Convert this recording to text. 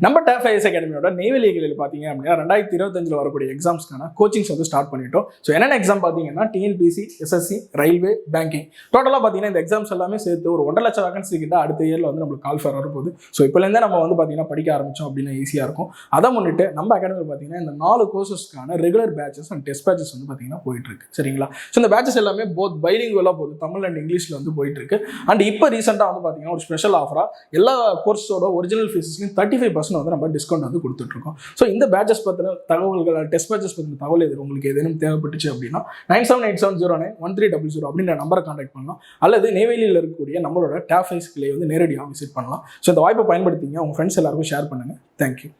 நம்ம TNPSC அகாடமியோட நெய்வேலி கிளையில் பார்த்தீங்க அப்படின்னா 2025 வரக்கூடிய எக்ஸாம்ஸ்க்கான கோச்சிங்ஸ் வந்து ஸ்டார்ட் பண்ணிட்டோம். ஸோ என்னென்ன எக்ஸாம் பார்த்தீங்கன்னா TNPSC, SSC, ரயில்வே, பேங்கிங். டோட்டலாக பார்த்தீங்கன்னா இந்த எக்ஸாம்ஸ் எல்லாமே சேர்த்து ஒரு 1.5 லட்சம் வேகன்சி கிட்ட அடுத்த இயரில் வந்து நம்மளுக்கு கால் ஃபேர் வரப்போகுது. ஸோ இப்போலேருந்தே நம்ம வந்து பார்த்தீங்கன்னா படிக்க ஆரம்பித்தோம் அப்படின்னா ஈஸியாக இருக்கும். அதை முன்னிட்டு நம்ம அகாடமியில் பார்த்தீங்கன்னா இந்த 4 கோர்சஸ்க்கான regular batches and test batches வந்து பார்த்தீங்கன்னா போயிட்டு இருக்கு. சரிங்களா? ஸோ இந்த பேச்சஸ் எல்லாமே போத் பைலிங்குவலாக போகுது, தமிழ் அண்ட் இங்கிலீஷில் வந்து போயிட்டு இருக்கு. அண்ட் இப்போ ரீசெண்டாக வந்து பார்த்தீங்கன்னா ஒரு ஸ்பெஷல் ஆஃபராக எல்லா கோர்ஸோட ஒரிஜினல் ஃபீஸஸ்லையும் 35% வந்து நம்ம டிஸ்கவுண்ட் வந்து கொடுத்துட்ருக்கோம். ஸோ இந்த பேச்சஸ் பற்றின தகவல்கள், டெஸ்ட் பேச்சஸ் பற்றின தகவல் எது உங்களுக்கு ஏதேனும் தேவைப்பட்டுச்சு அப்படின்னா 9787091300 அப்படின்ற நம்பரை கான்டாக்ட் பண்ணலாம். அல்லது நெய்வேலியில் இருக்கக்கூடிய நம்மளோட TNPSC கிளையை வந்து நேரடியாக விசிட் பண்ணலாம். ஸோ இந்த வாய்ப்பை பயன்படுத்திங்க, உங்கள் ஃப்ரெண்ட்ஸ் எல்லாருக்கும் ஷேர் பண்ணுங்கள். தேங்க்யூ.